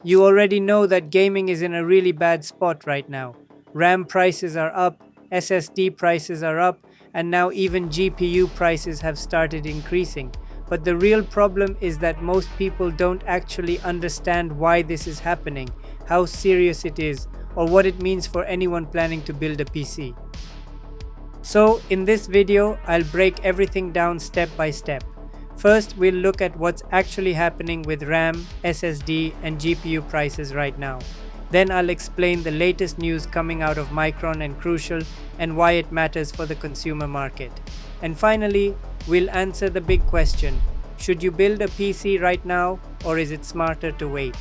You already know that gaming is in a really bad spot right now. RAM prices are up, SSD prices are up, and now even GPU prices have started increasing. But the real problem is that most people don't actually understand why this is happening, how serious it is, or what it means for anyone planning to build a PC. So, in this video, I'll break everything down step by step. First, we'll look at what's actually happening with RAM, SSD, and GPU prices right now. Then I'll explain the latest news coming out of Micron and Crucial and why it matters for the consumer market. And finally, we'll answer the big question: should you build a PC right now, or is it smarter to wait?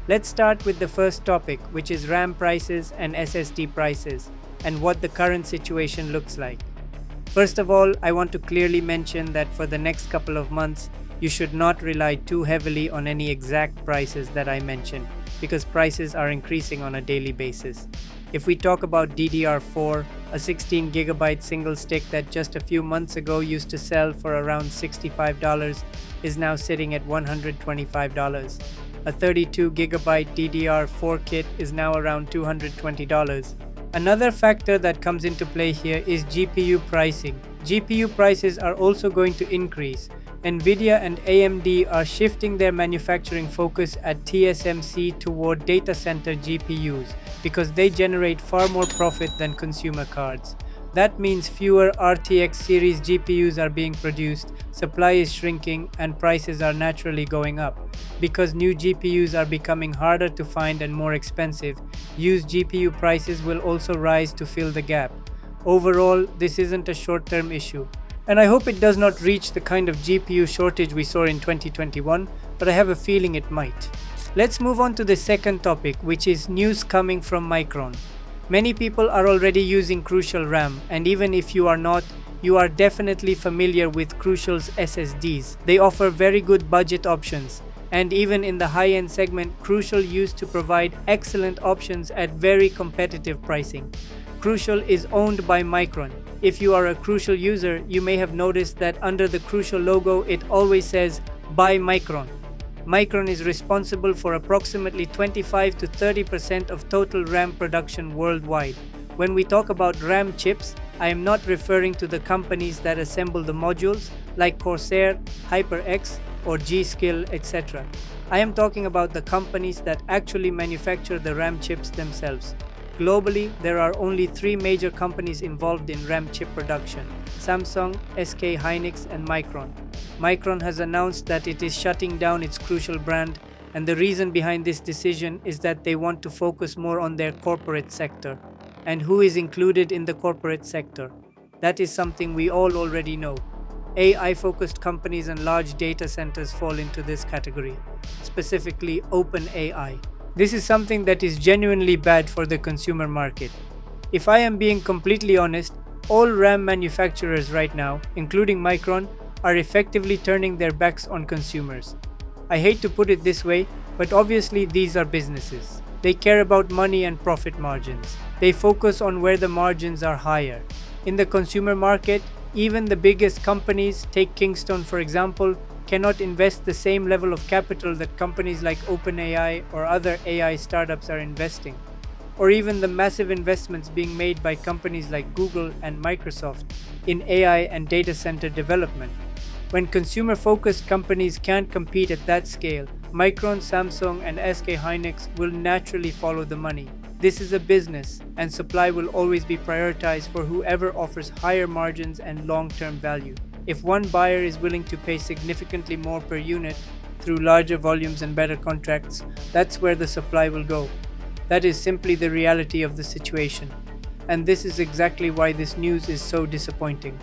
Let's start with the first topic, which is RAM prices and SSD prices, and what the current situation looks like. First of all, I want to clearly mention that for the next couple of months, you should not rely too heavily on any exact prices that I mentioned, because prices are increasing on a daily basis. If we talk about DDR4, a 16GB single stick that just a few months ago used to sell for around $65 is now sitting at $125. A 32GB DDR4 kit is now around $220. Another factor that comes into play here is GPU pricing. GPU prices are also going to increase. Nvidia and AMD are shifting their manufacturing focus at TSMC toward data center GPUs because they generate far more profit than consumer cards. That means fewer RTX series GPUs are being produced, supply is shrinking, and prices are naturally going up. Because new GPUs are becoming harder to find and more expensive, used GPU prices will also rise to fill the gap. Overall, this isn't a short-term issue. And I hope it does not reach the kind of GPU shortage we saw in 2021, but I have a feeling it might. Let's move on to the second topic, which is news coming from Micron. Many people are already using Crucial RAM, and even if you are not, you are definitely familiar with Crucial's SSDs. They offer very good budget options, and even in the high-end segment, Crucial used to provide excellent options at very competitive pricing. Crucial is owned by Micron. If you are a Crucial user, you may have noticed that under the Crucial logo, it always says "By Micron." Micron is responsible for approximately 25 to 30% of total RAM production worldwide. When we talk about RAM chips, I am not referring to the companies that assemble the modules like Corsair, HyperX, or G-Skill, etc. I am talking about the companies that actually manufacture the RAM chips themselves. Globally, there are only three major companies involved in RAM chip production: Samsung, SK Hynix, and Micron. Micron has announced that it is shutting down its Crucial brand, and the reason behind this decision is that they want to focus more on their corporate sector. And who is included in the corporate sector? That is something we all already know. AI-focused companies and large data centers fall into this category, specifically OpenAI. This is something that is genuinely bad for the consumer market. If I am being completely honest, all RAM manufacturers right now, including Micron, are effectively turning their backs on consumers. I hate to put it this way, but obviously these are businesses. They care about money and profit margins. They focus on where the margins are higher. In the consumer market, even the biggest companies, take Kingston for example, cannot invest the same level of capital that companies like OpenAI or other AI startups are investing, or even the massive investments being made by companies like Google and Microsoft in AI and data center development. When consumer-focused companies can't compete at that scale, Micron, Samsung, and SK Hynix will naturally follow the money. This is a business, and supply will always be prioritized for whoever offers higher margins and long-term value. If one buyer is willing to pay significantly more per unit through larger volumes and better contracts, that's where the supply will go. That is simply the reality of the situation. And this is exactly why this news is so disappointing.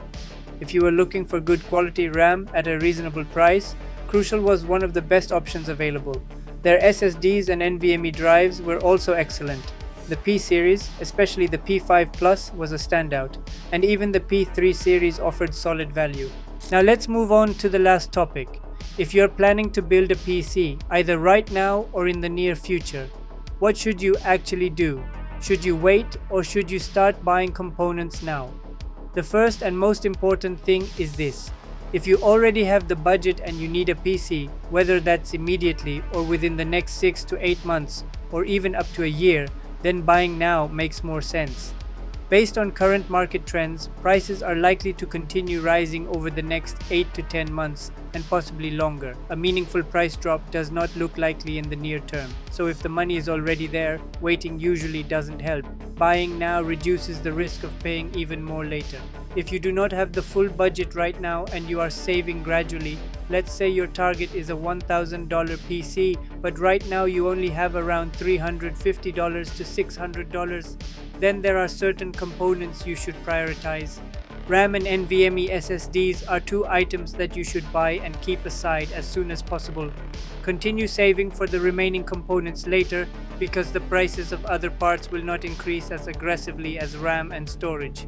If you were looking for good quality RAM at a reasonable price, Crucial was one of the best options available. Their SSDs and NVMe drives were also excellent. The P series, especially the P5 Plus, was a standout, and even the P3 series offered solid value. Now let's move on to the last topic. If you're planning to build a PC, either right now or in the near future, what should you actually do? Should you wait, or should you start buying components now? The first and most important thing is this: If you already have the budget and you need a PC, whether that's immediately or within the next 6 to 8 months or even up to a year, then buying now makes more sense. Based on current market trends, prices are likely to continue rising over the next 8 to 10 months and possibly longer. A meaningful price drop does not look likely in the near term, so if the money is already there, waiting usually doesn't help. Buying now reduces the risk of paying even more later. If you do not have the full budget right now and you are saving gradually, let's say your target is a $1,000 PC, but right now you only have around $350 to $600, then there are certain components you should prioritize. RAM and NVMe SSDs are two items that you should buy and keep aside as soon as possible. Continue saving for the remaining components later because the prices of other parts will not increase as aggressively as RAM and storage.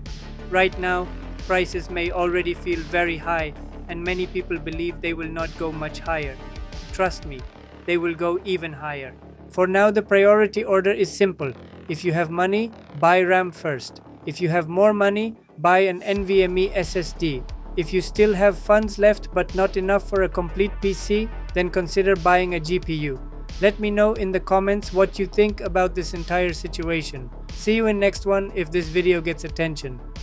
Right now, prices may already feel very high and many people believe they will not go much higher. Trust me, they will go even higher. For now, the priority order is simple. If you have money, buy RAM first. If you have more money, buy an NVMe SSD. If you still have funds left but not enough for a complete PC, then consider buying a GPU. Let me know in the comments what you think about this entire situation. See you in next one if this video gets attention.